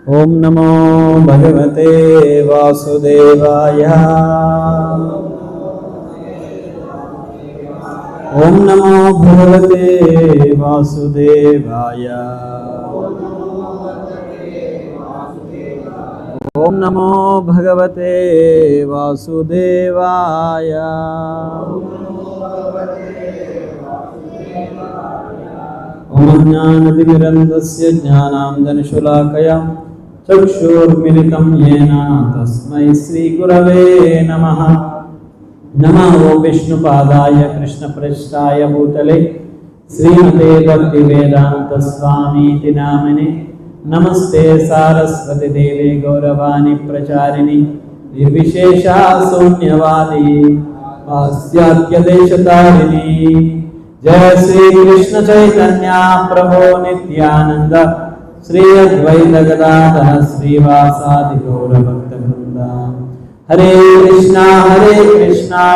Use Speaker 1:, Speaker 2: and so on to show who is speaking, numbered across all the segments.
Speaker 1: ओम नमो भगवते वासुदेवाय। ओम नमो भगवते वासुदेवाय। ओम नमो भगवते वासुदेवाय। ओम ज्ञानतिमिरन्धस्य ज्ञानाञ्जनशलाकया चक्षुर्मिलितं येन तस्मै श्रीगुरवे नमः। नमो विष्णुपादाय कृष्णप्रेष्ठाय भूतले श्रीमते भक्तिवेदान्तस्वामीति नामिने। नमस्ते सारस्वती देवे गौरवाणी प्रचारिणी निर्विशेषा शून्यवादी पाश्चात्यदेशतारिणी। जय श्री कृष्ण चैतन्य प्रभो नित्यानंद श्री अद्वैत गदाधर श्रीवासादि गौर भक्तवृंद। हरे कृष्णा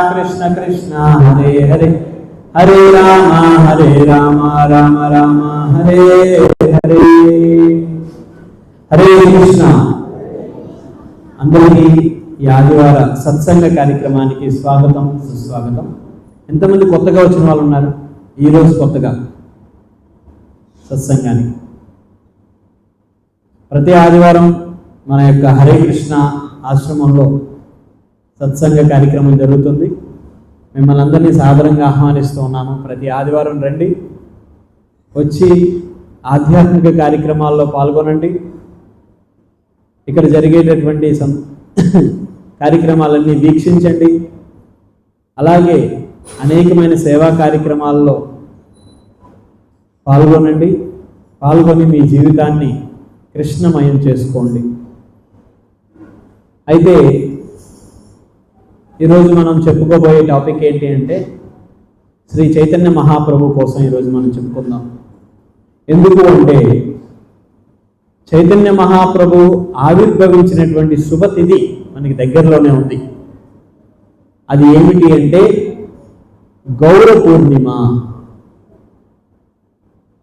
Speaker 1: कृष्ण कृष्ण हरे हरे, हरे राम राम राम हरे हरे। हरे कृष्ण। अंदरिकी ఈ ఆదివార సత్సంగ కార్యక్రమానికి స్వాగతం సుస్వాగతం। ఎంతమంది కొత్తగా వచ్చిన వాళ్ళు ఉన్నారు ఈరోజు కొత్తగా సత్సంగానికి? ప్రతి ఆదివారం మన యొక్క హరే కృష్ణ ఆశ్రమంలో సత్సంగ కార్యక్రమం జరుగుతుంది। మిమ్మల్ని అందరినీ సాదరంగా ఆహ్వానిస్తూ ఉన్నాను। ప్రతి ఆదివారం రండి, వచ్చి ఆధ్యాత్మిక కార్యక్రమాల్లో పాల్గొనండి। ఇక్కడ జరిగేటటువంటి కార్యక్రమాలన్నీ వీక్షించండి। అలాగే అనేకమైన సేవా కార్యక్రమాల్లో పాల్గొనండి। పాల్గొని మీ జీవితాన్ని కృష్ణమయం చేసుకోండి। అయితే ఈరోజు మనం చెప్పుకోబోయే టాపిక్ ఏంటి అంటే శ్రీ చైతన్య మహాప్రభు కోసం ఈరోజు మనం చెప్పుకుందాం। ఎందుకు అంటే చైతన్య మహాప్రభు ఆవిర్భవించినటువంటి శుభతిథి మనకి దగ్గరలోనే ఉంది। అది ఏమిటి అంటే గౌర పూర్ణిమ।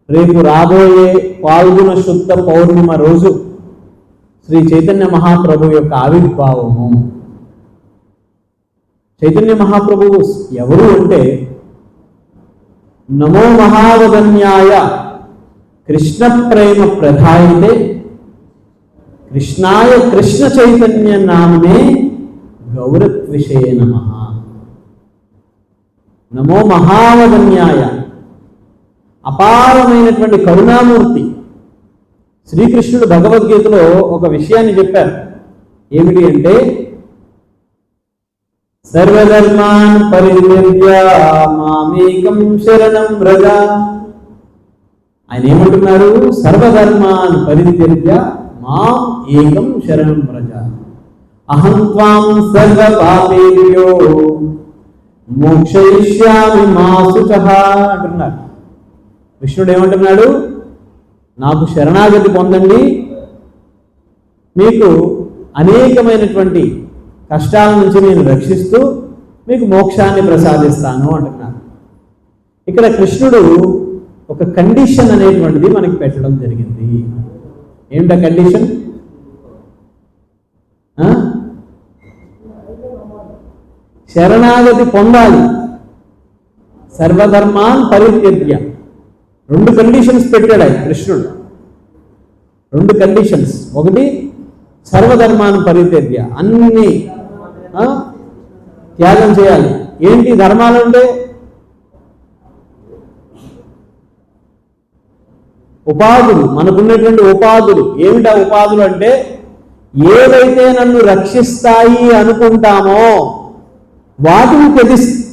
Speaker 1: రేపు రాబోయే పాల్గొన శుద్ధ పౌర్ణిమ రోజు శ్రీ చైతన్య మహాప్రభు యొక్క ఆవిర్భావము। చైతన్య మహాప్రభు ఎవరు అంటే నమో మహావదన్యాయ కృష్ణ ప్రేమ ప్రధాయితే కృష్ణాయ కృష్ణ చైతన్య నామనే గౌరత్విషే నమః। నమో మహావదన్యాయ, అపారమైనటువంటి కరుణామూర్తి శ్రీకృష్ణుడు భగవద్గీతలో ఒక విషయాన్ని చెప్పారు। ఏమిటి అంటే సర్వధర్మాన్ పరిత్యజ్య మామేకం శరణం వ్రజ। ఆయన ఏమంటున్నారు? సర్వధర్మాన్ పరిత్యజ్య మాం ఏకం శరణం వ్రజ, అహం త్వాం సర్వ పాపేభ్యో మోక్షయిష్యామి మా శుచః అంటున్నారు। కృష్ణుడు ఏమంటున్నాడు? నాకు శరణాగతి పొందండి, మీకు అనేకమైనటువంటి కష్టాల నుంచి నేను రక్షిస్తూ మీకు మోక్షాన్ని ప్రసాదిస్తాను అంటున్నారు। ఇక్కడ కృష్ణుడు ఒక కండిషన్ అనేటువంటిది మనకి పెట్టడం జరిగింది। ఏమిటా కండిషన్? శరణాగతి పొందాలి, సర్వధర్మాన్ పరిత్యజ్య। రెండు కండిషన్స్ పెట్టాడు ఆయన కృష్ణుడు, రెండు కండిషన్స్। ఒకటి సర్వధర్మాన్ పరిత్యజ్య, అన్ని త్యాగం చేయాలి। ఏంటి ధర్మాలు అంటే? ఉపాధులు, మనకున్నటువంటి ఉపాధులు। ఏమిటా ఉపాధులు అంటే ఏవైతే నన్ను రక్షిస్తాయి అనుకుంటామో వాటిని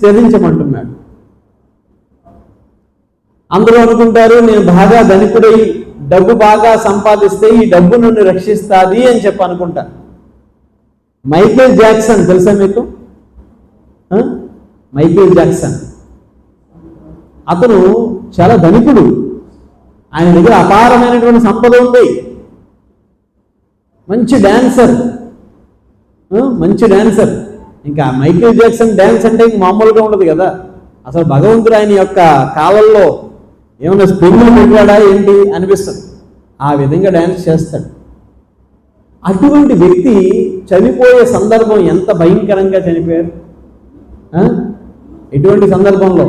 Speaker 1: త్యజించమంటున్నాడు। అందరూ అనుకుంటారు నేను బాగా ధనికుడై డబ్బు బాగా సంపాదిస్తే ఈ డబ్బు నన్ను రక్షిస్తుంది అని చెప్పి అనుకుంటారు। మైకేల్ జాక్సన్ తెలుసా మీకు? మైకేల్ జాక్సన్ అతను చాలా ధనికుడు, ఆయన దగ్గర అపారమైనటువంటి సంపద ఉంది, మంచి డాన్సర్। ఇంకా మైకేల్ జాక్సన్ డ్యాన్స్ అంటే ఇంక మామూలుగా ఉండదు కదా। అసలు భగవంతుడు ఆయన యొక్క కాలంలో ఏమైనా స్పిన్లు పెట్టాడా ఏంటి అనిపిస్తుంది, ఆ విధంగా డ్యాన్స్ చేస్తాడు। అటువంటి వ్యక్తి చనిపోయే సందర్భం ఎంత భయంకరంగా చనిపోయారు. ఎటువంటి సందర్భంలో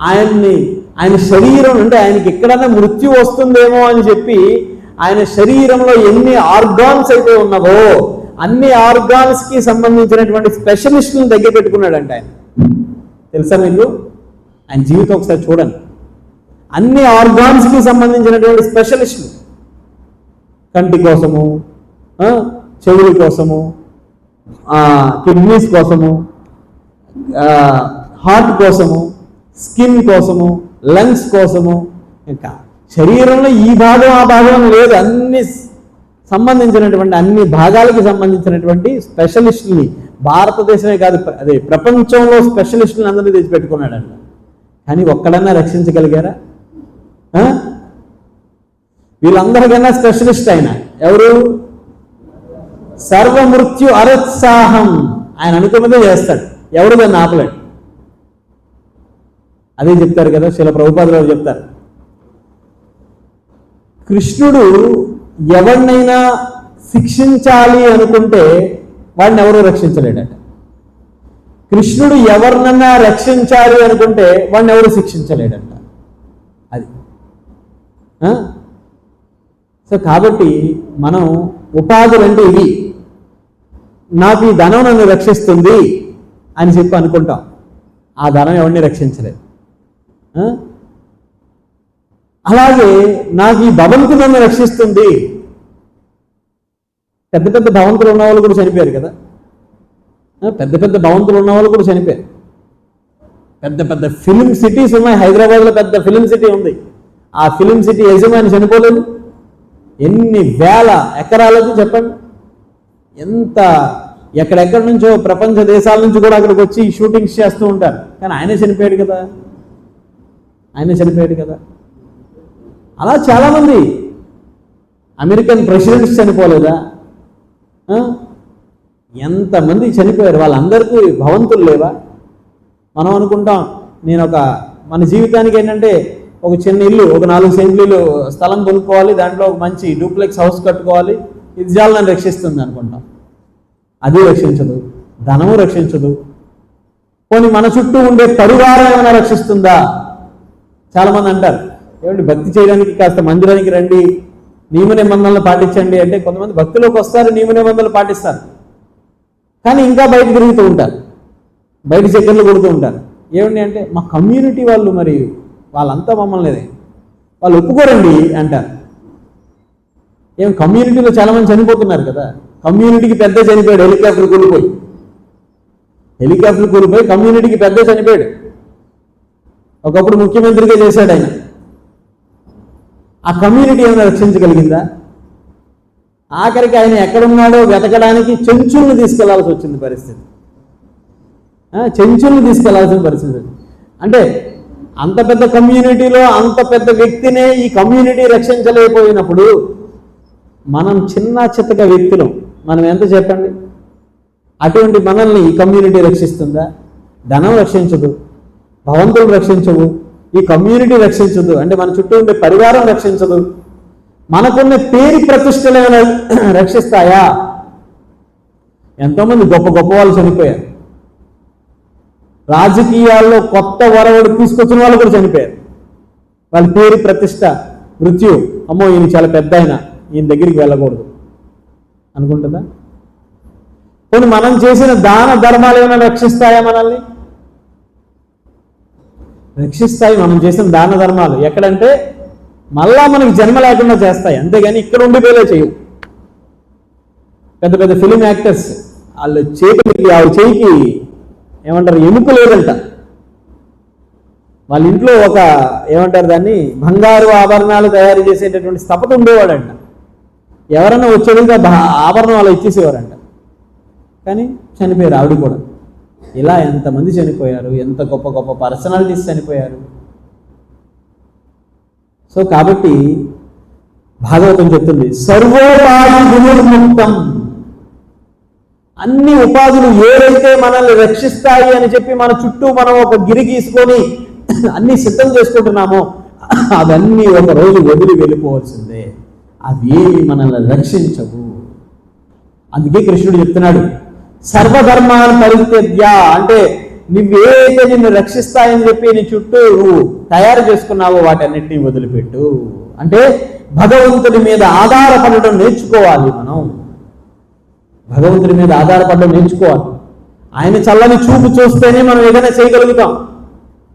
Speaker 1: ఆయన శరీరం అంటే ఆయనకి ఎక్కడైనా మృత్యు వస్తుందేమో అని చెప్పి ఆయన శరీరంలో ఎన్ని ఆర్గాన్స్ అయితే ఉన్నవో అన్ని ఆర్గాన్స్కి సంబంధించినటువంటి స్పెషలిస్టులను దగ్గర పెట్టుకున్నాడంట ఆయన. తెలుసా మీకు? ఆయన జీవితం ఒకసారి చూడండి. అన్ని ఆర్గాన్స్కి సంబంధించినటువంటి స్పెషలిస్టులు, కంటి కోసము, చెవుల కోసము, కిడ్నీస్ కోసము, హార్ట్ కోసము, స్కిన్ కోసము, లంగ్స్ కోసము, ఇంకా శరీరంలో ఈ భాగం ఆ భాగం లేదు, అన్ని సంబంధించినటువంటి అన్ని భాగాలకి సంబంధించినటువంటి స్పెషలిస్టుల్ని భారతదేశమే కాదు అదే ప్రపంచంలో స్పెషలిస్టులను అందరినీ తెచ్చిపెట్టుకున్నాడంట. కానీ ఒక్కడన్నా రక్షించగలిగారా? వీళ్ళందరికన్నా స్పెషలిస్ట్ ఆయన ఎవరు? సర్వమృత్యు అరత్సాహం. ఆయన అనుకున్నదే చేస్తాడు, ఎవరు దాన్ని ఆపలేడు. అదే చెప్తారు కదా, శిల ప్రభుపాదులు గారు చెప్తారు, కృష్ణుడు ఎవరినైనా శిక్షించాలి అనుకుంటే వాడిని ఎవరూ రక్షించలేడట. కృష్ణుడు ఎవరినన్నా రక్షించాలి అనుకుంటే వాడిని ఎవరు శిక్షించలేడంట. అది సో కాబట్టి మనం ఉపాధులు అంటే ఇవి, నాకు ఈ ధనం నన్ను రక్షిస్తుంది అని చెప్పి అనుకుంటాం. ఆ ధనం ఎవరిని రక్షించలేదు. అలాగే నాకు ఈ భవంతి నన్ను రక్షిస్తుంది. పెద్ద పెద్ద భవంతులు ఉన్న వాళ్ళు కూడా చనిపోయారు కదా, పెద్ద పెద్ద భవంతులు ఉన్న వాళ్ళు కూడా చనిపోయారు. పెద్ద పెద్ద ఫిలిం సిటీస్ ఉన్నాయి. హైదరాబాద్లో పెద్ద ఫిలిం సిటీ ఉంది. ఆ ఫిలిం సిటీ యజమాని చనిపోలేదు. ఎన్ని వేల ఎకరాలకు చెప్పండి, ఎంత ఎక్కడెక్కడి నుంచో ప్రపంచ దేశాల నుంచి కూడా అక్కడికి వచ్చి షూటింగ్స్ చేస్తూ ఉంటారు. కానీ ఆయనే చనిపోయాడు కదా, అలా చాలామంది అమెరికన్ ప్రెసిడెంట్స్ చనిపోలేదా? ఎంతమంది చనిపోయారు. వాళ్ళందరికీ భవంతులు లేవా? మనం అనుకుంటాం మన జీవితానికి ఏంటంటే ఒక చిన్న ఇల్లు, ఒక 4 సెంట్లు స్థలం కొనుక్కోవాలి, దాంట్లో ఒక మంచి డూప్లెక్స్ హౌస్ కట్టుకోవాలి, ఇది చాలా నన్ను రక్షిస్తుంది అనుకుంటాం. అది రక్షించదు, ధనము రక్షించదు. పోనీ మన చుట్టూ ఉండే పరివారం ఏమైనా రక్షిస్తుందా? చాలామంది అంటారు, ఏమంటే భక్తి చేయడానికి కాస్త మందిరానికి రండి, నియమ నిబంధనలు పాటించండి అంటే కొంతమంది భక్తిలోకి వస్తారు, నియమ నిబంధనలు పాటిస్తారు, కానీ ఇంకా బయట తిరుగుతూ ఉంటారు, బయట చక్కర్లు కొడుతూ ఉంటారు. ఏమండి అంటే మా కమ్యూనిటీ వాళ్ళు, మరి వాళ్ళంతా మమ్మల్ని వాళ్ళు ఒప్పుకోరండి అంటారు. ఏం కమ్యూనిటీలో చాలామంది చనిపోతున్నారు కదా. కమ్యూనిటీకి పెద్ద చనిపోయాడు, హెలికాప్టర్ కూలిపోయి కమ్యూనిటీకి పెద్ద చనిపోయాడు. ఒకప్పుడు ముఖ్యమంత్రిగా చేశాడు ఆయన. ఆ కమ్యూనిటీ ఏమైనా రక్షించగలిగిందా? ఆఖరికి ఆయన ఎక్కడున్నాడో వెతకడానికి చెంచుల్ని తీసుకెళ్లాల్సి వచ్చింది పరిస్థితి. అంటే అంత పెద్ద కమ్యూనిటీలో అంత పెద్ద వ్యక్తినే ఈ కమ్యూనిటీ రక్షించలేకపోయినప్పుడు మనం చిన్న చిత్తక వ్యక్తులు, మనం ఎంత చెప్పండి? అటువంటి మనల్ని ఈ కమ్యూనిటీ రక్షిస్తుందా? ధనం రక్షించదు, భవంతులు రక్షించవు, ఈ కమ్యూనిటీ రక్షించదు, అంటే మన చుట్టూ ఉండే పరివారం రక్షించదు. మనకున్న పేరు ప్రతిష్టలు ఏమైనా రక్షిస్తాయా? ఎంతోమంది గొప్ప గొప్ప వాళ్ళు చనిపోయారు. రాజకీయాల్లో కొత్త వరవడు తీసుకొచ్చిన వాళ్ళు కూడా చనిపోయారు. వాళ్ళ పేరు ప్రతిష్ట, మృత్యు, అమ్మో ఈయన చాలా పెద్ద ఈయన దగ్గరికి వెళ్ళకూడదు అనుకుంటుందా? పోనీ మనం చేసిన దాన ధర్మాలు ఏమైనా రక్షిస్తాయా? మనల్ని రక్షిస్తాయి. మనం చేసిన దాన ధర్మాలు ఎక్కడంటే మళ్ళా మనకి జన్మ లేకుండా చేస్తాయి, అంతేగాని ఇక్కడ ఉండిపోయేలా చేయవు. పెద్ద పెద్ద ఫిలిం యాక్టర్స్ వాళ్ళ చేయికి ఏమంటారు, ఎముక లేదంట. వాళ్ళ ఇంట్లో ఒక ఏమంటారు దాన్ని, బంగారు ఆభరణాలు తయారు చేసేటటువంటి స్థపత ఉండేవాడంట. ఎవరన్నా వచ్చేదిగా ఆభరణం అలా ఇచ్చేసేవారంట. కానీ చనిపోయారు ఆవిడ కూడా. ఇలా ఎంతమంది చనిపోయారు, ఎంత గొప్ప గొప్ప పర్సనాలిటీస్ చనిపోయారు. సో కాబట్టి భాగవతం చెప్తుంది, సర్వోపాధి వినిర్ముక్తం. అన్ని ఉపాధులు ఏవైతే మనల్ని రక్షిస్తాయి అని చెప్పి మన చుట్టూ మనం ఒక గిరి గీసుకొని అన్ని సిద్ధం చేసుకుంటున్నామో అవన్నీ ఒక రోజు వదిలి వెళ్ళిపోవాల్సిందే. అవి మనల్ని రక్షించవు. అందుకే కృష్ణుడు చెప్తున్నాడు, సర్వధర్మాన్ని పరిత్యజ్య, అంటే నువ్వేదైతే నిన్ను రక్షిస్తాయని చెప్పి నీ చుట్టూ నువ్వు తయారు చేసుకున్నావో వాటన్నిటినీ వదిలిపెట్టు. అంటే భగవంతుడి మీద ఆధారపడడం నేర్చుకోవాలి. మనం భగవంతుడి మీద ఆధారపడడం నేర్చుకోవాలి. ఆయన చల్లని చూపు చూస్తేనే మనం ఏదైనా చేయగలుగుతాం.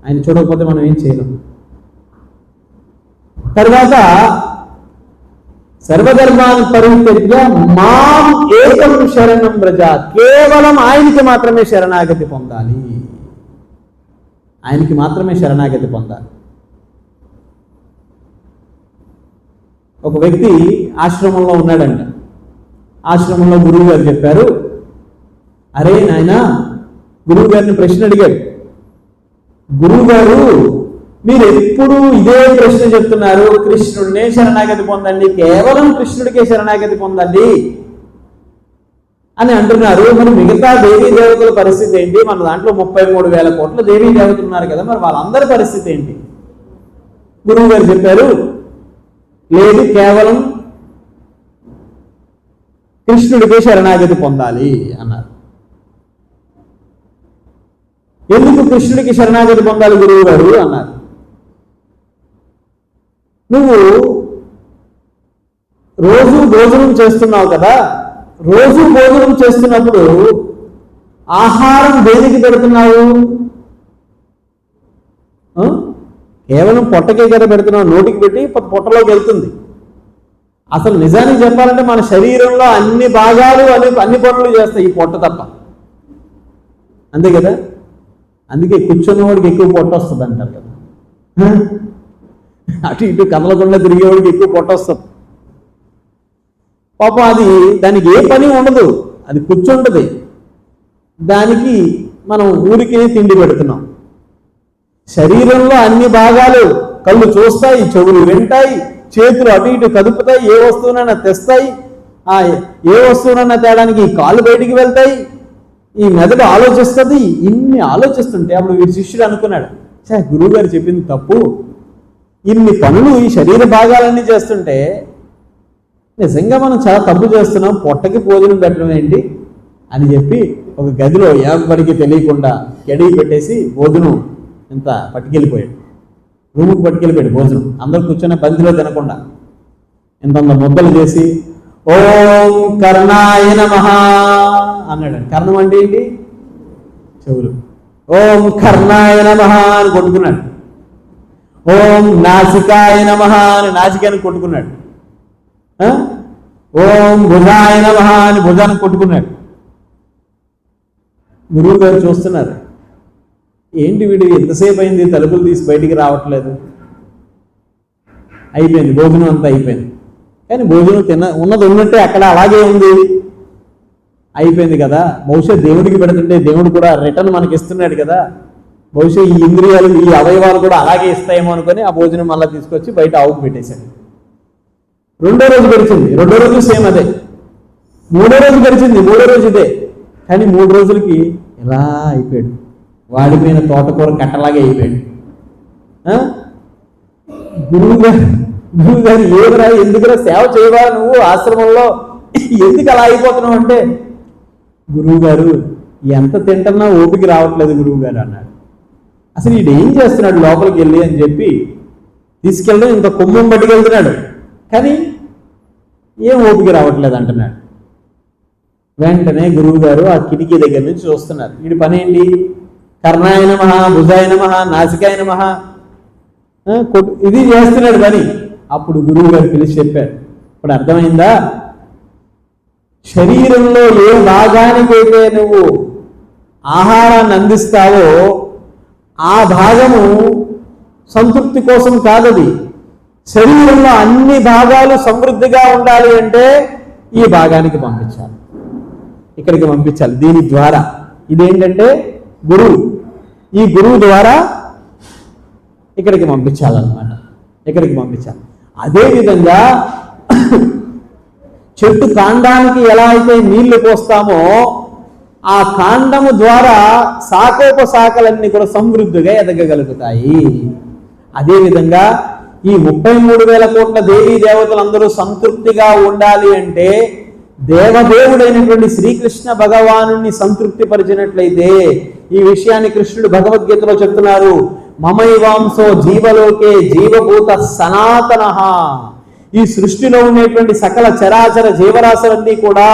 Speaker 1: ఆయన చూడకపోతే మనం ఏం చేయలేం. తర్వాత సర్వధర్మాన్ని పరిత్యజ్య మాం ఏకం శరణం వ్రజ, కేవలం ఆయనకి మాత్రమే శరణాగతి పొందాలి. ఆయనకి మాత్రమే శరణాగతి పొందాలి. ఒక వ్యక్తి ఆశ్రమంలో ఉన్నాడంట. ఆశ్రమంలో గురువు గారు చెప్పారు, అరే నాయన, గురువు గారిని ప్రశ్న అడిగాడు. గురువు గారు, మీరు ఎప్పుడు ఇదే ప్రశ్న చెప్తున్నారు, కృష్ణుడినే శరణాగతి పొందండి, కేవలం కృష్ణుడికే శరణాగతి పొందండి అని అంటున్నారు. మరి మిగతా దేవీ దేవతల పరిస్థితి ఏంటి? మన దాంట్లో 33,000 కోట్ల దేవీ దేవతలు ఉన్నారు కదా, మరి వాళ్ళందరి పరిస్థితి ఏంటి? గురువు గారు చెప్పారు, లేదు, కేవలం కృష్ణుడికే శరణాగతి పొందాలి అన్నారు. ఎందుకు కృష్ణుడికి శరణాగతి పొందాలి గురువు గారు అన్నారు. నువ్వు రోజు భోజనం చేస్తున్నావు కదా, రోజు భోజనం చేస్తున్నప్పుడు ఆహారం దేనికి పెడుతున్నావు? కేవలం పొట్టకే కదా పెడుతున్నావు, నోటికి పెట్టి పొట్టలోకి వెళ్తుంది. అసలు నిజానికి చెప్పాలంటే మన శరీరంలో అన్ని భాగాలు అన్ని పనులు చేస్తాయి, ఈ పొట్ట తప్ప. అంతే కదా, అందుకే కూర్చున్నవాడికి ఎక్కువ పొట్ట వస్తుంది అంటారు కదా, అటు ఇటు కదలకుండా తిరిగేవాడికి ఎక్కువ పొట్ట వస్తుంది. పాపం అది దానికి ఏ పని ఉండదు, అది కూర్చుంటది. దానికి మనం ఊరికి తిండి పెడుతున్నాం. శరీరంలో అన్ని భాగాలు, కళ్ళు చూస్తాయి, చెవులు వింటాయి, చేతులు అటు ఇటు కదుపుతాయి, ఏ వస్తువునైనా తెస్తాయి, ఏ వస్తువునైనా తేడానికి కాళ్ళు బయటికి వెళ్తాయి, ఈ మెదడు ఆలోచిస్తుంది. ఇన్ని ఆలోచిస్తుంటే అప్పుడు వీరి శిష్యుడు అనుకున్నాడు, గురువు గారు చెప్పింది తప్పు, ఇన్ని పనులు ఈ శరీర భాగాలన్నీ చేస్తుంటే నిజంగా మనం చాలా తప్పు చేస్తున్నాం, పొట్టకి భోజనం పెట్టడం ఏంటి అని చెప్పి ఒక గదిలో ఎవరికి తెలియకుండా కెడిగి పెట్టేసి భోజనం ఇంత పట్టుకెళ్ళిపోయాడు. రూముకి పట్టుకెళ్ళిపోయాడు భోజనం. అందరూ కూర్చొని బంతిలో తినకుండా ఇంత ముద్దలు చేసి ఓం కర్ణాయ నమః అన్నాడు. కర్ణం అంటే ఏంటి? చెవులు. ఓం కర్ణాయ నమః అని కొట్టుకున్నాడు. ఓం నాసికాయ నమః అని నాసికాన్ని కొట్టుకున్నాడు. ఓం భుజాయ నమః అని భుజాన్ని కొట్టుకున్నాడు. గురువు గారు చూస్తున్నారు, ఏంటి వీడు ఎంతసేపు అయింది తలుపులు తీసి బయటికి రావట్లేదు. అయిపోయింది భోజనం అంతా అయిపోయింది, కానీ భోజనం ఉన్నది ఉన్నట్టే అక్కడ అలాగే ఉంది. అయిపోయింది కదా, బహుశా దేవుడికి పెడుతుంటే దేవుడు కూడా రిటర్న్ మనకి ఇస్తున్నాడు కదా, బహుశా ఈ ఇంద్రియాలు ఈ అవయవాలు కూడా అలాగే ఇస్తాయేమో అనుకొని ఆ భోజనం మళ్ళీ తీసుకొచ్చి బయట ఆవుకు పెట్టేశాడు. రెండో రోజు గడిచింది, రెండో రోజు సేమ్ అదే. మూడో రోజు గడిచింది, మూడో రోజు ఇదే. కానీ 3 రోజులకి ఇలా అయిపోయాడు, వాడిపోయిన తోటకూర కట్టలాగే అయిపోయాడు. గురువు గారు ఏమరా, ఎందుకురా సేవ చేయవా నువ్వు ఆశ్రమంలో, ఎందుకు అలా అయిపోతున్నావు అంటే, గురువు గారు ఎంత తింటున్నా ఓపిక రావట్లేదు గురువు గారు అన్నాడు. అసలు వీడు ఏం చేస్తున్నాడు లోపలికి వెళ్ళి అని చెప్పి తీసుకెళ్ళడం ఇంత కుమ్మం పట్టుకెళ్తున్నాడు, కానీ ఏం ఓపిక రావట్లేదు అంటున్నాడు. వెంటనే గురువు గారు ఆ కిటికీ దగ్గర నుంచి చూస్తున్నారు. వీడి పని ఏంటి? కర్ణాయ నమః, భుజాయ నమః, నాసికాయ నమః ఇది చేస్తున్నాడు పని. అప్పుడు గురువు గారు పిలిచి చెప్పారు, ఇప్పుడు అర్థమైందా? శరీరంలో ఏ భాగానికైతే నువ్వు ఆహారాన్ని అందిస్తావో ఆ భాగము సంతృప్తి కోసం కాదది. శరీరంలో అన్ని భాగాలు సమృద్ధిగా ఉండాలి అంటే ఈ భాగానికి పంపించాలి, ఇక్కడికి పంపించాలి. దీని ద్వారా ఇదేంటంటే గురువు, ఈ గురువు ద్వారా ఇక్కడికి పంపించాలన్నమాట, ఇక్కడికి పంపించాలి. అదేవిధంగా చెట్టు కాండానికి ఎలా అయితే నీళ్లు పోస్తామో ఆ కాండము ద్వారా శాఖోపశాఖలన్నీ కూడా సమృద్ధిగా ఎదగగలుగుతాయి. అదేవిధంగా ఈ 33,000 కోట్ల దేవీ దేవతలందరూ సంతృప్తిగా ఉండాలి అంటే దేవదేవుడైనటువంటి శ్రీకృష్ణ భగవాను సంతృప్తి పరిచినట్లయితే, ఈ విషయాన్ని కృష్ణుడు భగవద్గీతలో చెప్తున్నారు, మమైవాంసో జీవలోకే జీవభూత సనాతన. ఈ సృష్టిలో ఉండేటువంటి సకల చరాచర జీవరాశులన్నీ కూడా,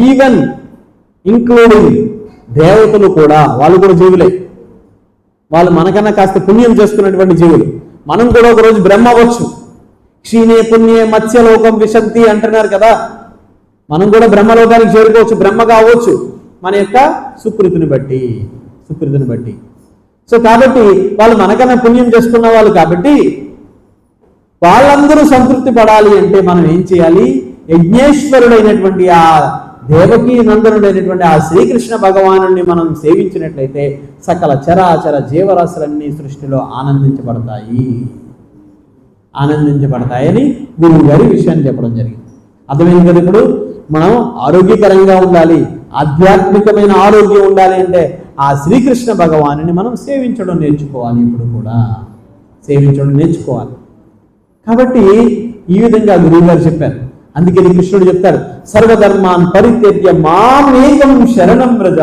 Speaker 1: ఈవెన్ ఇంక్లూడింగ్ దేవతలు కూడా, వాళ్ళు కూడా జీవులే. వాళ్ళు మనకన్నా కాస్త పుణ్యం చేసుకున్నటువంటి జీవులు. మనం కూడా ఒకరోజు బ్రహ్మ అవ్వచ్చు. క్షీణే పుణ్యే మత్స్యలోకం విశంతి అంటున్నారు కదా. మనం కూడా బ్రహ్మలోకానికి చేరుకోవచ్చు, బ్రహ్మగా అవ్వచ్చు మన యొక్క సుకృతిని బట్టి. సో కాబట్టి వాళ్ళు మనకన్నా పుణ్యం చేసుకున్న వాళ్ళు కాబట్టి వాళ్ళందరూ సంతృప్తి పడాలి అంటే మనం ఏం చేయాలి? యజ్ఞేశ్వరుడైనటువంటి ఆ దేవకీ నందనుడైనటువంటి ఆ శ్రీకృష్ణ భగవాను మనం సేవించినట్లయితే సకల చరాచర జీవరాశులన్నీ సృష్టిలో ఆనందించబడతాయని గురువు గారి విషయాన్ని చెప్పడం జరిగింది. అర్థమైంది కదా? ఇప్పుడు మనం ఆరోగ్యకరంగా ఉండాలి, ఆధ్యాత్మికమైన ఆరోగ్యం ఉండాలి అంటే ఆ శ్రీకృష్ణ భగవాను మనం సేవించడం నేర్చుకోవాలి. ఇప్పుడు కూడా సేవించడం నేర్చుకోవాలి. కాబట్టి ఈ విధంగా గురువు గారు చెప్పారు. అందుకే కృష్ణుడు చెప్తారు, సర్వధర్మాన్ పరిత్యజ్య మామేకం శరణం వ్రజ.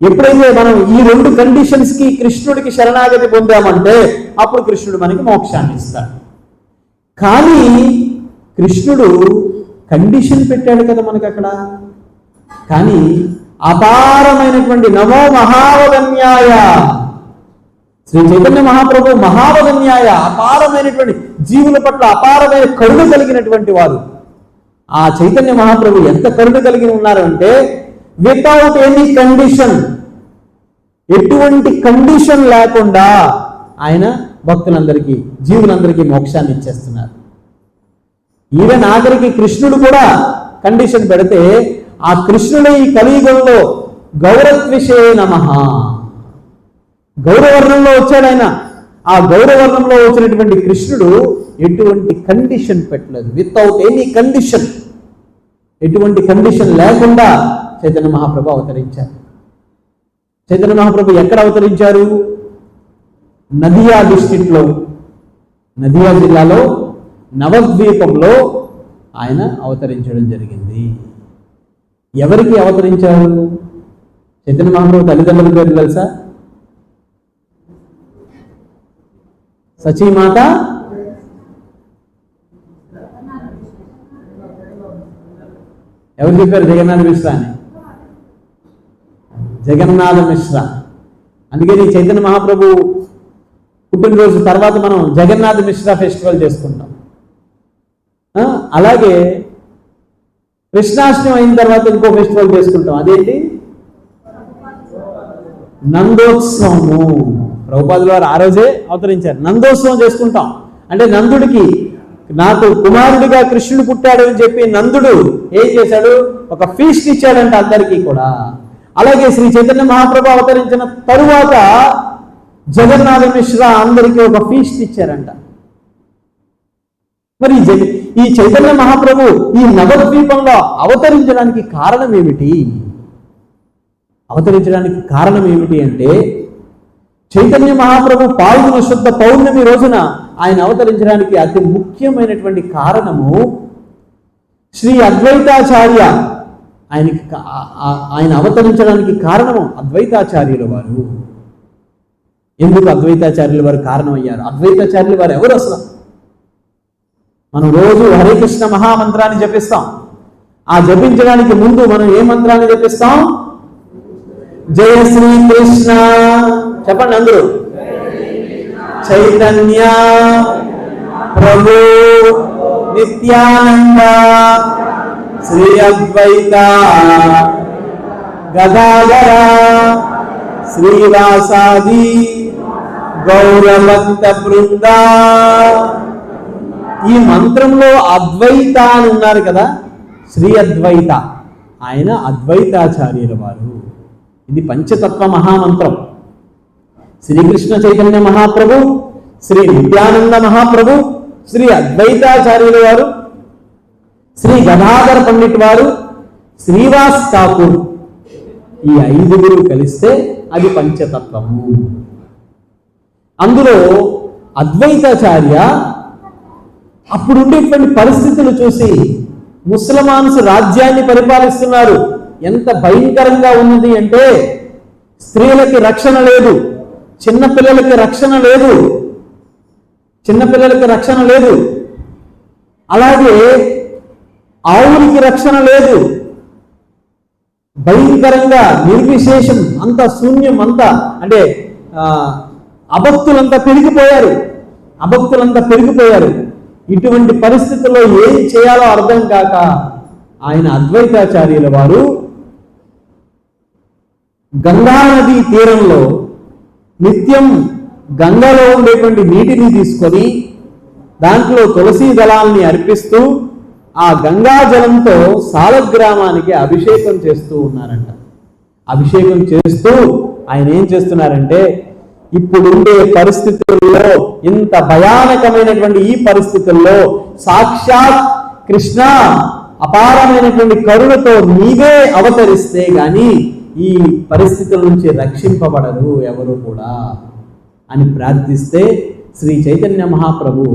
Speaker 1: ఎప్పుడైతే మనం ఈ రెండు కండిషన్స్ కి కృష్ణుడికి శరణాగతి పొందామంటే అప్పుడు కృష్ణుడు మనకి మోక్షాన్ని ఇస్తాడు. కానీ కృష్ణుడు కండిషన్ పెట్టాడు కదా మనకి అక్కడ. కానీ అపారమైనటువంటి నమో మహావదన్యాయ, శ్రీ చైతన్య మహాప్రభు మహావదన్యాయ, అపారమైనటువంటి జీవుల పట్ల అపారమైన కరుణ కలిగినటువంటి వారు. ఆ చైతన్య మహాప్రభు ఎంత కరుణ కలిగి ఉన్నారు అంటే, వితౌట్ ఎనీ కండిషన్, ఎటువంటి కండిషన్ లేకుండా ఆయన భక్తులందరికీ, జీవులందరికీ మోక్షాన్ని ఇచ్చేస్తున్నారు. ఈవెన్ ఆఖరికి కృష్ణుడు కూడా కండిషన్ పెడితే, ఆ కృష్ణుడు ఈ కలియుగంలో గౌరత్విషే నమః, గౌరవర్ణంలో వచ్చాడు ఆయన. ఆ గౌరవర్ణంలో వచ్చినటువంటి కృష్ణుడు ఎటువంటి కండిషన్ పెట్టలేదు. వితౌట్ ఎనీ కండిషన్, ఎటువంటి కండిషన్ లేకుండా చైతన్య మహాప్రభు అవతరించారు. చైతన్య మహాప్రభు ఎక్కడ అవతరించారు? నదియా డిస్ట్రిక్ట్లో, నదియా జిల్లాలో నవద్వీపంలో ఆయన అవతరించడం జరిగింది. ఎవరికి అవతరించారు? చైతన్య మహాప్రభు తల్లిదండ్రుల పేరు తెలుసా? సచీమాత ఎవరు చెప్పారు? జగన్నాథ మిశ్రా అని. జగన్నాథ మిశ్రా. అందుకని చైతన్య మహాప్రభు పుట్టినరోజు తర్వాత మనం జగన్నాథ మిశ్రా ఫెస్టివల్ చేసుకుంటాం. అలాగే కృష్ణాష్టమి అయిన తర్వాత ఇంకో ఫెస్టివల్ చేసుకుంటాం. అదేంటి? నందోత్సవము. ప్రభుపాదుల వారు ఆ రోజే అవతరించారు. నందోత్సవం చేసుకుంటాం. అంటే నందుడికి, నాకు కుమారుడిగా కృష్ణుడు పుట్టాడు అని చెప్పి నందుడు ఏం చేశాడు? ఒక ఫీస్ట్ ఇచ్చాడంట అందరికీ కూడా. అలాగే శ్రీ చైతన్య మహాప్రభు అవతరించిన తరువాత జగన్నాథ మిశ్రా అందరికీ ఒక ఫీస్ట్ ఇచ్చారంట. మరి ఈ చైతన్య మహాప్రభు ఈ నవద్వీపంలో అవతరించడానికి కారణం ఏమిటి? అవతరించడానికి కారణం ఏమిటి అంటే, చైతన్య మహాప్రభు పాల్గొన శుద్ధ పౌర్ణమి రోజున ఆయన అవతరించడానికి అతి ముఖ్యమైనటువంటి కారణము శ్రీ అద్వైతాచార్య. ఆయన అవతరించడానికి కారణము అద్వైతాచార్యుల వారు. ఎందుకు అద్వైతాచార్యుల వారు కారణమయ్యారు? అద్వైతాచార్యుల వారు ఎవరు అసలు? మనం రోజు హరే కృష్ణ మహామంత్రాన్ని జపిస్తాం. ఆ జపించడానికి ముందు మనం ఏ మంత్రాన్ని జపిస్తాం? జయ శ్రీ కృష్ణ చెప్పండి అందరూ. చైతన్య ప్రభు నిత్యానంద శ్రీ అద్వైత గదాధర శ్రీవాసాది గౌరభక్త బృంద. ఈ మంత్రంలో అద్వైత అని ఉన్నారు కదా, శ్రీ అద్వైత, ఆయన అద్వైతాచార్యుల వారు. ఇది పంచతత్వ మహామంత్రం. శ్రీకృష్ణ చైతన్య మహాప్రభు, శ్రీ నిత్యానంద మహాప్రభు, శ్రీ అద్వైతాచార్యుల వారు, శ్రీ గదాధర పండిట్ వారు, శ్రీవాస్ ఠాకూర్, ఈ ఐదుగురు కలిస్తే అది పంచతత్వము. అందులో అద్వైతాచార్య అప్పుడు ఉండేటువంటి పరిస్థితులు చూసి ముస్లిమాన్స్ రాజ్యాన్ని పరిపాలిస్తున్నారు. ఎంత భయంకరంగా ఉన్నది అంటే స్త్రీలకి రక్షణ లేదు, చిన్నపిల్లలకి రక్షణ లేదు, చిన్నపిల్లలకి రక్షణ లేదు, అలాగే ఆవులకి రక్షణ లేదు. భయంకరంగా నిర్విశేషం, అంత శూన్యం, అంతా అంటే అభక్తులంతా పెరిగిపోయారు. ఇటువంటి పరిస్థితుల్లో ఏం చేయాలో అర్థం కాక ఆయన అద్వైతాచార్యుల వారు గంగా నదీ తీరంలో నిత్యం గంగలో ఉండేటువంటి నీటిని తీసుకొని దాంట్లో తులసీ దళాల్ని అర్పిస్తూ ఆ గంగా జలంతో సాలగ్రామానికి అభిషేకం చేస్తూ ఉన్నారంట. అభిషేకం చేస్తూ ఆయన ఏం చేస్తున్నారంటే, ఇప్పుడుండే పరిస్థితుల్లో, ఇంత భయానకమైనటువంటి ఈ పరిస్థితుల్లో సాక్షాత్ కృష్ణ అపారమైనటువంటి కరుణతో నీవే అవతరిస్తే గాని ఈ పరిస్థితుల నుంచి రక్షింపబడరు ఎవరు కూడా అని ప్రార్థిస్తే శ్రీ చైతన్య మహాప్రభు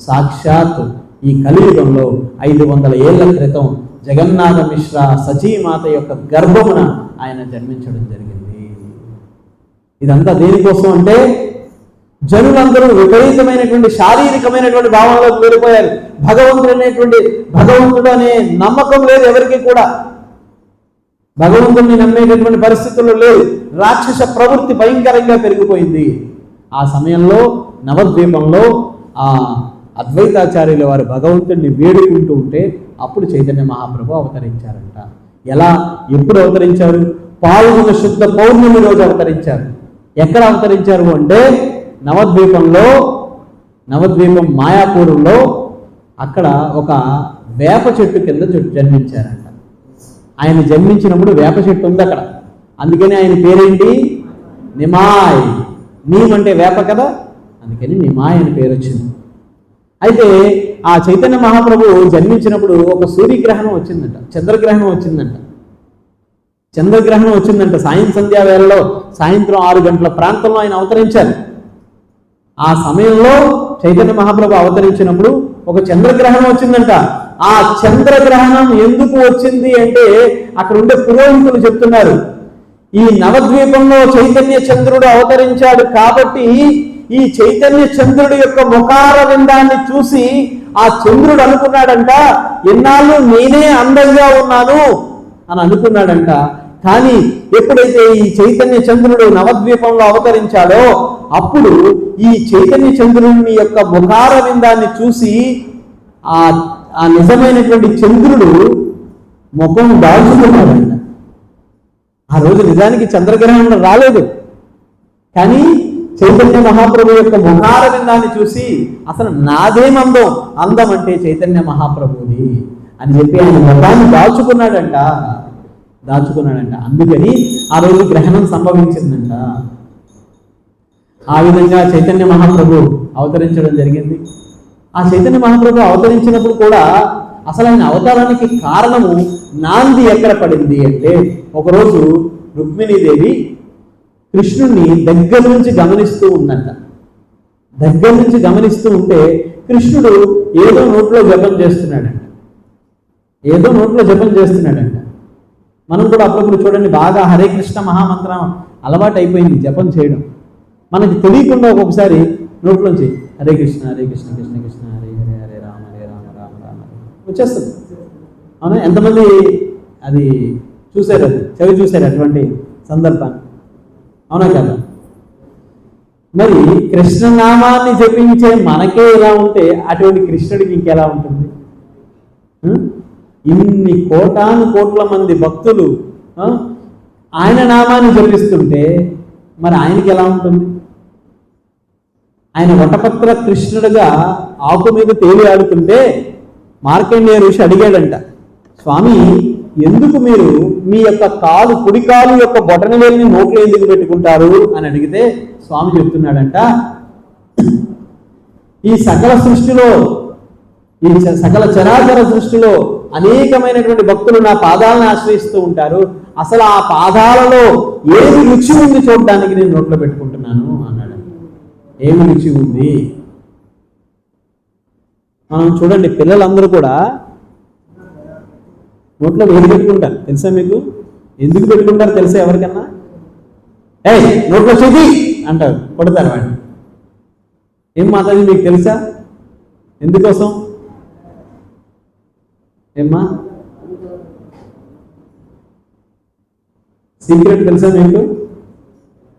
Speaker 1: సాక్షాత్ ఈ కలియుగంలో 500 ఏళ్ల క్రితం జగన్నాథ మిశ్రా సచీమాత యొక్క గర్భమున ఆయన జన్మించడం జరిగింది. ఇదంతా దేనికోసం అంటే జనులందరూ విపరీతమైనటువంటి శారీరకమైనటువంటి భావంలోకి వెళ్ళిపోయారు. భగవంతుడు అనే నమ్మకం లేదు ఎవరికి కూడా. భగవంతుడిని నమ్మేటటువంటి పరిస్థితుల్లో లేదు. రాక్షస ప్రవృత్తి భయంకరంగా పెరిగిపోయింది. ఆ సమయంలో నవద్వీపంలో ఆ అద్వైతాచార్యుల వారు భగవంతుడిని వేడుకుంటూ ఉంటే అప్పుడు చైతన్య మహాప్రభు అవతరించారంట. ఎప్పుడు అవతరించారు? పాల్గొన శుద్ధ పౌర్ణమి రోజు అవతరించారు. ఎక్కడ అవతరించారు అంటే నవద్వీపం మాయాపూరంలో అక్కడ ఒక వేప చెట్టు కింద జన్మించారంట. ఆయన జన్మించినప్పుడు వేప చెట్టు ఉంది అక్కడ, అందుకని ఆయన పేరేంటి? నిమాయ్. నీమ్ అంటే వేప కదా, అందుకని నిమాయ్ అని పేరు వచ్చింది. అయితే ఆ చైతన్య మహాప్రభు జన్మించినప్పుడు ఒక సూర్యగ్రహణం వచ్చిందంట, చంద్రగ్రహణం వచ్చిందంట. సంధ్యా వేళలో సాయంత్రం 6 గంటల ప్రాంతంలో ఆయన అవతరించారు. ఆ సమయంలో చైతన్య మహాప్రభు అవతరించినప్పుడు ఒక చంద్రగ్రహణం వచ్చిందంట. ఆ చంద్రగ్రహణం ఎందుకు వచ్చింది అంటే అక్కడ ఉండే పురోహితులు చెప్తున్నారు, ఈ నవద్వీపంలో చైతన్య చంద్రుడు అవతరించాడు కాబట్టి ఈ చైతన్య చంద్రుడి యొక్క ముఖార విందాన్ని చూసి ఆ చంద్రుడు అనుకున్నాడంట, ఎన్నాళ్ళు నేనే అందంగా ఉన్నాను అని అనుకున్నాడంట. కానీ ఎప్పుడైతే ఈ చైతన్య చంద్రుడు నవద్వీపంలో అవతరించాడో అప్పుడు ఈ చైతన్య చంద్రుని యొక్క ముఖార విందాన్ని చూసి ఆ నిజమైనటువంటి చంద్రుడు ముఖం దాల్చుకున్నాడంట. ఆ రోజు నిజానికి చంద్రగ్రహణం రాలేదు, కానీ చైతన్య మహాప్రభు యొక్క ముఖార విందాన్ని చూసి అసలు నాదేం అందం అంటే చైతన్య మహాప్రభుది అని చెప్పి ఆయన ముఖాన్ని దాచుకున్నాడంట. అందుకని ఆ రోజు గ్రహణం సంభవించిందంట. ఆ విధంగా చైతన్య మహాప్రభు అవతరించడం జరిగింది. ఆ చైతన్య మహాప్రభు అవతరించినప్పుడు కూడా అసలు ఆయన అవతారానికి కారణము నాంది ఎక్కడ పడింది అంటే, ఒకరోజు రుక్మిణీదేవి కృష్ణుణ్ణి దగ్గర నుంచి గమనిస్తూ ఉందంట. ఉంటే కృష్ణుడు ఏదో నోట్లో జపం చేస్తున్నాడంట. మనం కూడా అప్పుడప్పుడు చూడండి, బాగా హరే కృష్ణ మహామంత్రం అలవాటు అయిపోయింది జపం చేయడం. మనకి తెలియకుండా ఒక్కొక్కసారి నోట్లోంచి హరే కృష్ణ కృష్ణ కృష్ణ హరే హరే హరే రామ రామ రామ వచ్చేస్తుంది. అవునా? ఎంతమంది అది చెవి చూశారు అటువంటి సందర్భాన్ని? అవునా కదా? మరి కృష్ణనామాన్ని జపించే మనకే ఎలా ఉంటే అటువంటి కృష్ణుడికి ఇంకెలా ఉంటుంది? ఇన్ని కోట్ల మంది భక్తులు ఆయన నామాన్ని జపిస్తుంటే మరి ఆయనకి ఎలా ఉంటుంది? ఆయన వటపత్ర కృష్ణుడిగా ఆకు మీద తేలి ఆడుతుంటే మార్కండేయ ఋషి అడిగాడంట, స్వామి ఎందుకు మీరు మీ యొక్క కుడి కాలు యొక్క బొటన వేలిని నోట్లో ఎందుకు పెట్టుకుంటారు అని అడిగితే స్వామి చెప్తున్నాడంట, ఈ సకల చరాచర సృష్టిలో అనేకమైనటువంటి భక్తులు నా పాదాలను ఆశ్రయిస్తూ ఉంటారు, అసలు ఆ పాదాలలో ఏమి రుచి ఉంది చూడడానికి నేను నోట్లో పెట్టుకుంటున్నాను అన్నాడు. ఏమి రుచి ఉంది? మనం చూడండి, పిల్లలందరూ కూడా నోట్లో వేలు పెట్టుకుంటారు, తెలుసా మీకు? ఎందుకు పెట్టుకుంటారు తెలుసా ఎవరికన్నా? నోట్లో చెయ్యి అంటారు, కొడతారు వాడిని. ఏం మాట్లాడి మీకు తెలుసా? ఎందుకోసం? ఏమ్మా సీక్రెట్ తెలుసా మీకు?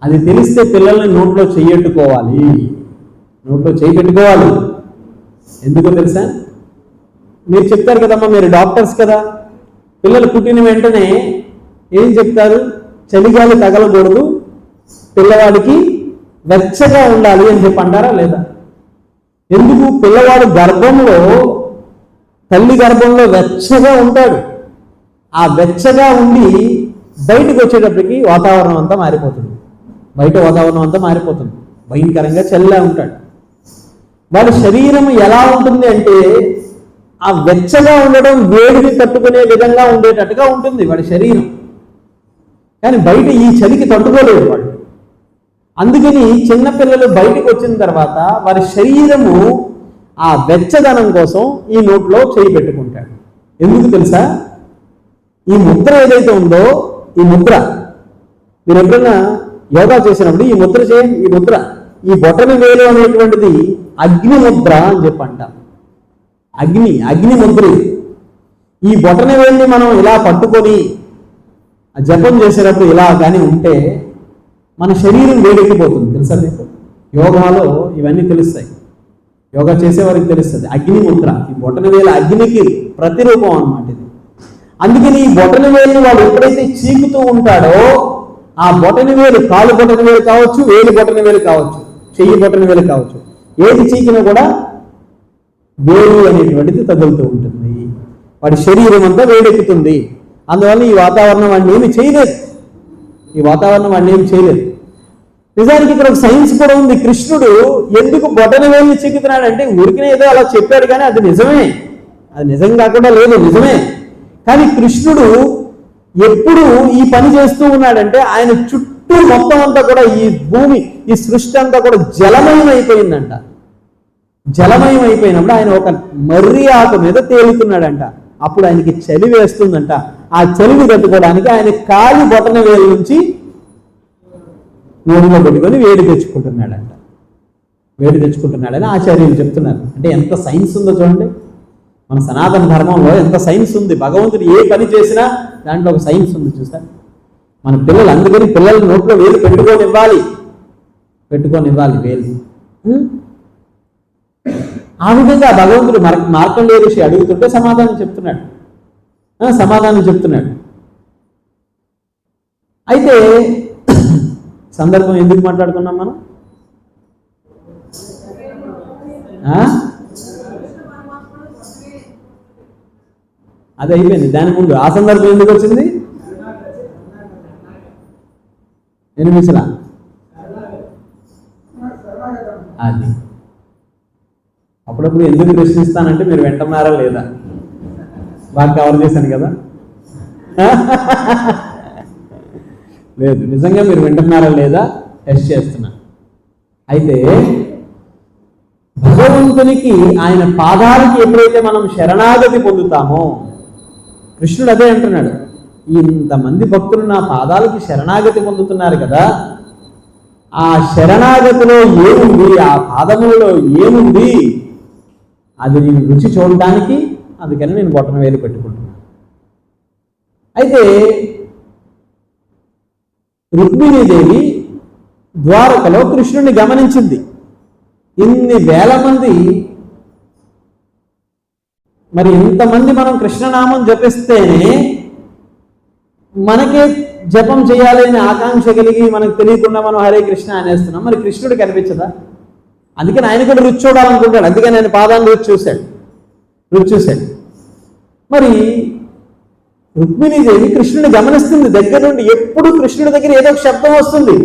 Speaker 1: అది తెలిస్తే పిల్లల్ని నోట్లో చెయ్యట్టుకోవాలి, నోట్లో చెయ్యి పెట్టుకోవాలి. ఎందుకో తెలుసా? మీరు చెప్తారు కదమ్మా, మీరు డాక్టర్స్ కదా, పిల్లలు పుట్టిన వెంటనే ఏం చెప్తారు? చలిగాలి తగలకూడదు, పిల్లవాడికి వెచ్చగా ఉండాలి అని చెప్పి అంటారా లేదా? ఎందుకు? పిల్లవాడు గర్భంలో, తల్లి గర్భంలో వెచ్చగా ఉంటాడు. ఆ వెచ్చగా ఉండి బయటకు వచ్చేటప్పటికి వాతావరణం అంతా మారిపోతుంది, బయట వాతావరణం అంతా మారిపోతుంది, భయంకరంగా చలిలా ఉంటాడు. వాడి శరీరం ఎలా ఉంటుంది అంటే ఆ వెచ్చగా ఉండడం వేడిని తట్టుకునే విధంగా ఉండేటట్టుగా ఉంటుంది వాడి శరీరం. కానీ బయట ఈ చలికి తట్టుకోలేడు వాడు. అందుకని చిన్నపిల్లలు బయటకు వచ్చిన తర్వాత వారి శరీరము ఆ వెచ్చదనం కోసం ఈ నోట్లో చేయి పెట్టుకుంటాడు. ఎందుకు తెలుసా? ఈ ముద్ర ఏదైతే ఉందో, ఈ ముద్ర మీరు ఎప్పుడైనా యోగా చేసినప్పుడు ఈ ముద్ర చేయండి. ఈ ముద్ర, ఈ బొటన వేలు అనేటువంటిది అగ్ని ముద్ర అని చెప్పి అంటాం. అగ్ని ముద్ర. ఈ బొటన వేలుని మనం ఇలా పట్టుకొని జపం చేసేటప్పుడు ఇలా కానీ ఉంటే మన శరీరం వేడెక్కిపోతుంది, తెలుసా మీకు? యోగాలో ఇవన్నీ తెలుస్తాయి, యోగా చేసేవారికి తెలుస్తుంది. అగ్ని ముద్ర, ఈ బొటన వేలు అగ్నికి ప్రతిరూపం అన్నమాట ఇది. అందుకని ఈ బొటన వేలుని వాడు ఎప్పుడైతే చీకుతూ ఉంటాడో, ఆ బొటన వేలు, కాలు బొటన వేలు కావచ్చు, వేలు బొటన వేలు కావచ్చు, చెయ్యి బొటన వేలు కావచ్చు, ఏది చీకినా కూడా వేడి అనేటువంటిది తగులుతూ ఉంటుంది, వాడి శరీరం అంతా వేడెక్కుతుంది. అందువల్ల ఈ వాతావరణం వాడిని ఏమి చేయలేదు, ఈ వాతావరణం వాడిని ఏమి చేయలేదు. నిజానికి ఇక్కడ ఒక సైన్స్ కూడా ఉంది. కృష్ణుడు ఎందుకు బొటన వేలుని చీకుతున్నాడంటే ఊరికినే ఏదో అలా చెప్పాడు, కానీ అది నిజమే, అది నిజం కాకుండా లేదు, నిజమే. కానీ కృష్ణుడు ఎప్పుడు ఈ పని చేస్తూ ఉన్నాడంటే ఆయన చుట్టూ మొత్తం అంతా కూడా ఈ భూమి, ఈ సృష్టి అంతా కూడా జలమయం అయిపోయిందంట. జలమయం అయిపోయినప్పుడు ఆయన ఒక మర్రి ఆకు మీద తేలుతున్నాడంట. అప్పుడు ఆయనకి చలి వేస్తుందంట. ఆ చలిని తట్టుకోవడానికి ఆయన కాలి బొటన వేలు నుంచి నోటిలో పెట్టుకొని వేడి తెచ్చుకుంటున్నాడంట. వేడి తెచ్చుకుంటున్నాడని ఆచార్యులు చెప్తున్నారు. అంటే ఎంత సైన్స్ ఉందో చూడండి, మన సనాతన ధర్మంలో ఎంత సైన్స్ ఉంది. భగవంతుడు ఏ పని చేసినా దాంట్లో ఒక సైన్స్ ఉంది, చూసారు? మన పిల్లలు, అందుకని పిల్లలు నోట్లో వేలు పెట్టుకోనివ్వాలి వేలు. ఆ విధంగా భగవంతుడు మార్కండేయ ఋషి అడుగుతుంటే సమాధానం చెప్తున్నాడు. అయితే సందర్భం ఎందుకు మాట్లాడుతున్నాం మనం? అది అయిపోయింది. దాని ముందు ఆ సందర్భం ఎందుకు వచ్చింది? ఎనిమిదిలా అది అప్పుడప్పుడు ఎందుకు ప్రశ్నిస్తానంటే మీరు వింటున్నారా లేదా? బాగా కవర్ చేశాను కదా? లేదు, నిజంగా మీరు వింటున్నారా లేదా టెస్ట్ చేస్తున్నా. అయితే భగవంతునికి, ఆయన పాదాలకి ఎప్పుడైతే మనం శరణాగతి పొందుతామో, కృష్ణుడు అదే అంటున్నాడు, ఇంతమంది భక్తులు నా పాదాలకి శరణాగతి పొందుతున్నారు కదా, ఆ శరణాగతిలో ఏముంది, ఆ పాదములలో ఏముంది, అది నేను రుచి చూడడానికి, అందుకని నేను బొటన వేలు పెట్టుకుంటున్నాను. అయితే రుక్మిణీదేవి ద్వారకలో కృష్ణుడిని గమనించింది. ఇన్ని వేల మంది, మరి ఇంతమంది మనం కృష్ణనామం జపిస్తేనే మనకే జపం చేయాలి అనే ఆకాంక్ష కలిగి మనకు తెలియకుండా మనం హరే కృష్ణ అనేస్తున్నాం. మరి కృష్ణుడు కనిపించదా? అందుకని ఆయన కూడా రుచి చూడాలనుకుంటాడు. అందుకని ఆయన పాదాన్ని రుచి చూశాడు. మరి రుక్మిణీదేవి కృష్ణుని గమనిస్తుంది దగ్గర నుండి. ఎప్పుడు కృష్ణుడి దగ్గర ఏదో ఒక శబ్దం వస్తుంది.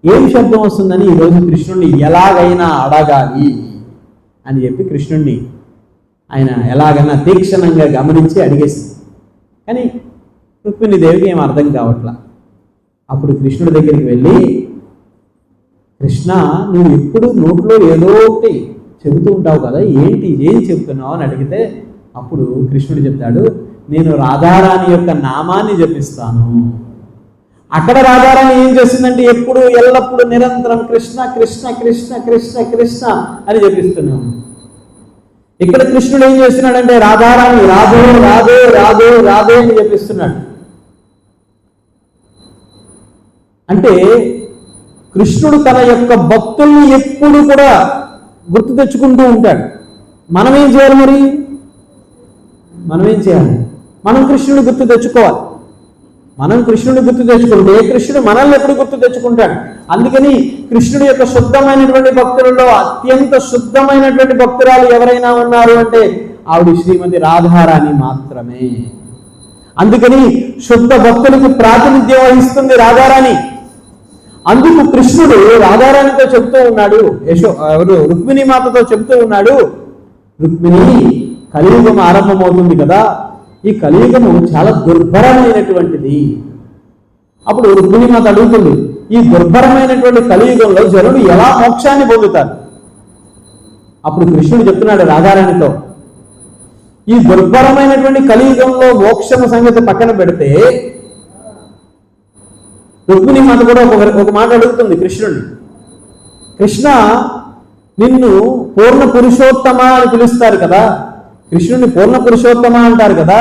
Speaker 1: ఏం శబ్దం వస్తుందని ఈరోజు కృష్ణుడిని ఎలాగైనా అడగాలి అని చెప్పి కృష్ణుడిని ఆయన ఎలాగైనా తీక్షణంగా గమనించి అడిగేసింది. కానీ రుక్మిణీదేవికి ఏం అర్థం కావట్లా. అప్పుడు కృష్ణుడి దగ్గరికి వెళ్ళి, కృష్ణ, నువ్వు ఎప్పుడు నోట్లో ఏదో ఒకటి చెబుతూ ఉంటావు కదా, ఏం చెబుతున్నావు అని అడిగితే అప్పుడు కృష్ణుడు చెప్తాడు, నేను రాధారాణి యొక్క నామాన్ని జపిస్తాను. అక్కడ రాధారాణి ఏం చేస్తుందంటే ఎప్పుడు ఎల్లప్పుడూ నిరంతరం కృష్ణ కృష్ణ కృష్ణ కృష్ణ కృష్ణ అని జపిస్తున్నాను. ఇక్కడ కృష్ణుడు ఏం చేస్తున్నాడంటే రాధారాణి రాధే రాధే రాధే రాధే అని జపిస్తున్నాడు. అంటే కృష్ణుడు తన యొక్క భక్తుల్ని ఎప్పుడు కూడా గుర్తు తెచ్చుకుంటూ ఉంటాడు. మనం ఏం చేయాలి మరి? మనం కృష్ణుని గుర్తు తెచ్చుకోవాలి. మనం కృష్ణుని గుర్తు తెచ్చుకుంటే కృష్ణుడు మనల్ని ఎప్పుడు గుర్తు తెచ్చుకుంటాడు. అందుకని కృష్ణుడి యొక్క శుద్ధమైనటువంటి భక్తులలో అత్యంత శుద్ధమైనటువంటి భక్తురాలు ఎవరైనా ఉన్నారు అంటే ఆవిడ శ్రీమతి రాధారాణి మాత్రమే. అందుకని శుద్ధ భక్తులకు ప్రాతినిధ్యం వహిస్తుంది రాధారాణి. అందుకు కృష్ణుడు రాధారాణితో చెప్తూ ఉన్నాడు, రుక్మిణీ మాతతో చెప్తూ ఉన్నాడు, రుక్మిణి కలియుగం ఆరంభమవుతుంది కదా, ఈ కలియుగము చాలా దుర్భరమైనటువంటిది. అప్పుడు రుక్మిణీ మాత అడుగుతుంది, ఈ దుర్భరమైనటువంటి కలియుగంలో జనులు ఎలా మోక్షాన్ని పొందుతారు? అప్పుడు కృష్ణుడు చెప్తున్నాడు రాధారాణితో, ఈ దుర్భరమైనటువంటి కలియుగంలో మోక్షము సంగతి పక్కన పెడితే రుక్మిణీ మాత కూడా ఒక మాట అడుగుతుంది కృష్ణుడిని, కృష్ణ నిన్ను పూర్ణ పురుషోత్తమ అని పిలుస్తారు కదా, కృష్ణుడిని పూర్ణ పురుషోత్తమ అంటారు కదా,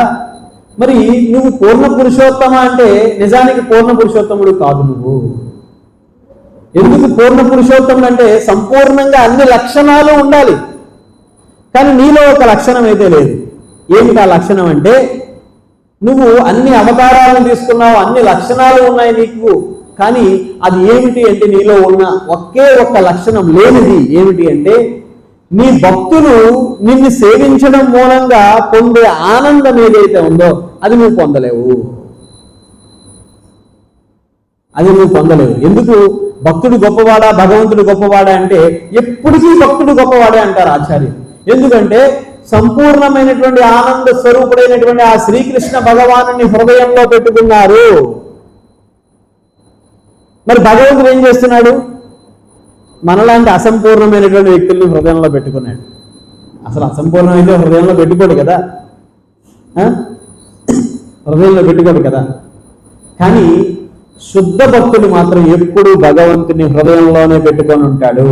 Speaker 1: మరి నువ్వు పూర్ణ పురుషోత్తమ అంటే నిజానికి పూర్ణ పురుషోత్తముడు కాదు నువ్వు. ఎందుకు పూర్ణ పురుషోత్తముడు అంటే సంపూర్ణంగా అన్ని లక్షణాలు ఉండాలి, కానీ నీలో ఒక లక్షణం అయితే లేదు. ఏమిటి ఆ లక్షణం అంటే నువ్వు అన్ని అవతారాలను తీసుకున్నావు, అన్ని లక్షణాలు ఉన్నాయి నీకు, కానీ అది ఏమిటి అంటే నీలో ఉన్న ఒకే ఒక్క లక్షణం లేనిది ఏమిటి అంటే నీ భక్తులు నిన్ను సేవించడం మూలంగా పొందే ఆనందం ఏదైతే ఉందో అది నువ్వు పొందలేవు. ఎందుకు? భక్తుడు గొప్పవాడా భగవంతుడు గొప్పవాడా అంటే ఎప్పటికీ భక్తుడు గొప్పవాడే అంటారు ఆచార్యులు. ఎందుకంటే సంపూర్ణమైనటువంటి ఆనంద స్వరూపుడైనటువంటి ఆ శ్రీకృష్ణ భగవానుని హృదయంలో పెట్టుకున్నారు. మరి భగవంతుడు ఏం చేస్తున్నాడు? మనలాంటి అసంపూర్ణమైనటువంటి వ్యక్తుల్ని హృదయంలో పెట్టుకున్నాడు. అసలు అసంపూర్ణమైతే హృదయంలో పెట్టుకోడు కదా, కానీ శుద్ధ భక్తులు మాత్రం ఎప్పుడు భగవంతుని హృదయంలోనే పెట్టుకొని ఉంటాడు.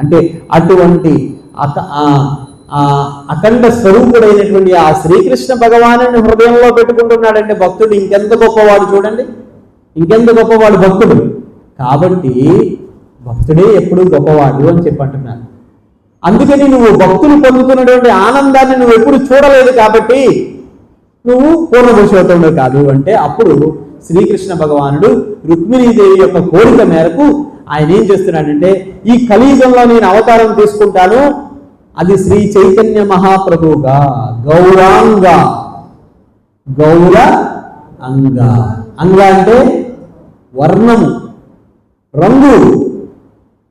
Speaker 1: అంటే అటువంటి అఖండ స్వరూపుడైనటువంటి ఆ శ్రీకృష్ణ భగవాను హృదయంలో పెట్టుకుంటున్నాడంటే భక్తుడు ఇంకెంత గొప్పవాడు చూడండి, ఇంకెంత గొప్పవాడు భక్తుడు. కాబట్టి భక్తుడే ఎప్పుడు గొప్పవాడు అని చెప్పంటున్నాను. అందుకని నువ్వు భక్తులు పొందుతున్నటువంటి ఆనందాన్ని నువ్వు ఎప్పుడు చూడలేదు కాబట్టి నువ్వు పూర్ణ పురుషోత్తముడు కాదు అంటే అప్పుడు శ్రీకృష్ణ భగవానుడు రుక్మిణీదేవి యొక్క కోరిక మేరకు ఆయన ఏం చేస్తున్నాడంటే ఈ కలియుగంలో నేను అవతారం తీసుకుంటాను, అది శ్రీ చైతన్య మహాప్రభువుగా గౌరాంగ, గౌర అంగ, అంగ అంటే వర్ణము రంగు,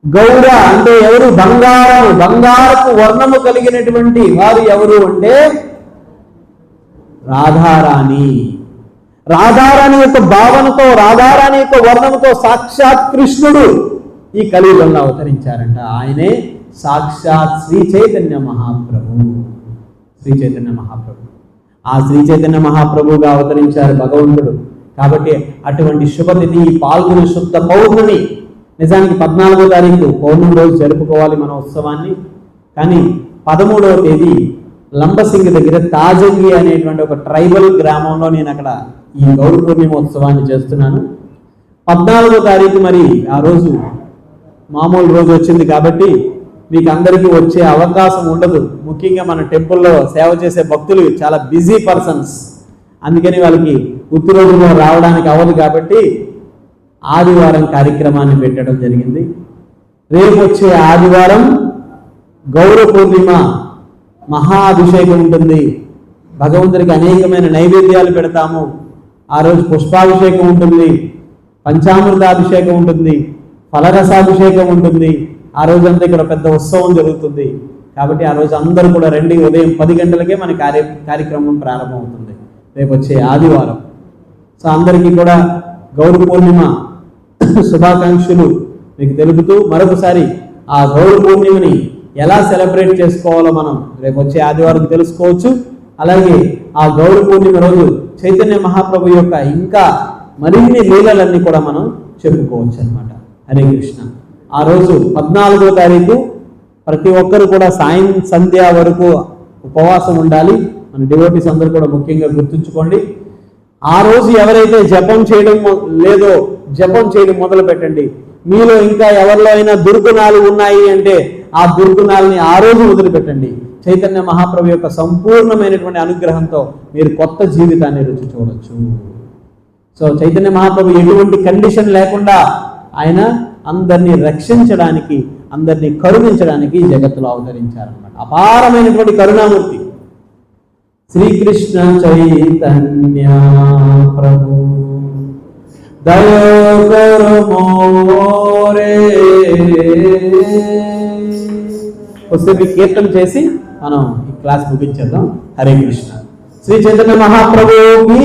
Speaker 1: గౌర అంటే ఎవరు? బంగారము, బంగారపు వర్ణము కలిగినటువంటి వారు ఎవరు అంటే రాధారాణి. రాధారాణి యొక్క భావనతో రాధారాణి యొక్క వర్ణముతో సాక్షాత్ కృష్ణుడు ఈ కలియుగంలో అవతరించారంట. ఆయనే సాక్షాత్ శ్రీ చైతన్య మహాప్రభు. శ్రీ చైతన్య మహాప్రభు ఆ శ్రీ చైతన్య మహాప్రభుగా అవతరించారు భగవంతుడు. కాబట్టి అటువంటి శుభతిథి పాల్గొన శుద్ధ పౌర్ణమి, నిజానికి 14వ తారీఖు పౌర్ణమి రోజు జరుపుకోవాలి మన ఉత్సవాన్ని, కానీ 13వ తేదీ లంబసింగి దగ్గర తాజంగి అనేటువంటి ఒక ట్రైబల్ గ్రామంలో నేను అక్కడ ఈ గౌర పూర్ణిమ ఉత్సవాన్ని చేస్తున్నాను. 14వ తారీఖు మరి ఆ రోజు మామూలు రోజు వచ్చింది కాబట్టి మీకు అందరికీ వచ్చే అవకాశం ఉండదు. ముఖ్యంగా మన టెంపుల్లో సేవ చేసే భక్తులు చాలా బిజీ పర్సన్స్, అందుకని వాళ్ళకి ఉత్తు రోజులో రావడానికి అవ్వదు కాబట్టి ఆదివారం కార్యక్రమాన్ని పెట్టడం జరిగింది. రేపు వచ్చే ఆదివారం గౌర పూర్ణిమ మహాభిషేకం ఉంటుంది. భగవంతుడికి అనేకమైన నైవేద్యాలు పెడతాము. ఆ రోజు పుష్పాభిషేకం ఉంటుంది, పంచామృతాభిషేకం ఉంటుంది, ఫలరసాభిషేకం ఉంటుంది. ఆ రోజంతా ఇక్కడ పెద్ద ఉత్సవం జరుగుతుంది. కాబట్టి ఆ రోజు అందరూ కూడా రండి. ఉదయం 10 గంటలకే మన కార్యక్రమం ప్రారంభమవుతుంది రేపు వచ్చే ఆదివారం. సో అందరికీ కూడా గౌర పూర్ణిమ శుభాకాంక్షలు మీకు తెలుపుతూ మరొకసారి ఆ గౌర పూర్ణిమని ఎలా సెలబ్రేట్ చేసుకోవాలో మనం రేపు వచ్చే ఆదివారం తెలుసుకోవచ్చు. అలాగే ఆ గౌరీ పూర్ణిమ రోజు చైతన్య మహాప్రభు యొక్క ఇంకా మరిన్ని లీలలన్నీ కూడా మనం చెప్పుకోవచ్చు అనమాట. హరే కృష్ణ. ఆ రోజు 14వ తారీఖు ప్రతి ఒక్కరు కూడా సంధ్య వరకు ఉపవాసం ఉండాలి. మన డివోటీస్ అందరూ కూడా ముఖ్యంగా గుర్తుంచుకోండి. ఆ రోజు ఎవరైతే జపం చేయడం లేదో జపం చేయడం మొదలు పెట్టండి. మీలో ఇంకా ఎవరిలో అయినా దుర్గుణాలు ఉన్నాయి అంటే ఆ దుర్గుణాలని ఆ రోజు వదిలిపెట్టండి. చైతన్య మహాప్రభు యొక్క సంపూర్ణమైనటువంటి అనుగ్రహంతో మీరు కొత్త జీవితాన్ని రుచి చూడొచ్చు. సో చైతన్య మహాప్రభు ఎటువంటి కండిషన్ లేకుండా ఆయన అందరినీ రక్షించడానికి, అందరినీ కరుణించడానికి జగత్తులో అవతరించారన్నమాట. అపారమైనటువంటి కరుణామూర్తి. శ్రీకృష్ణ చైతన్య ప్రభు దయా కరో మోరే. వస్తే కీర్తన చేసి మనం ఈ క్లాస్ ముగించేద్దాం. హరే కృష్ణ. శ్రీ చైతన్య మహాప్రభుకి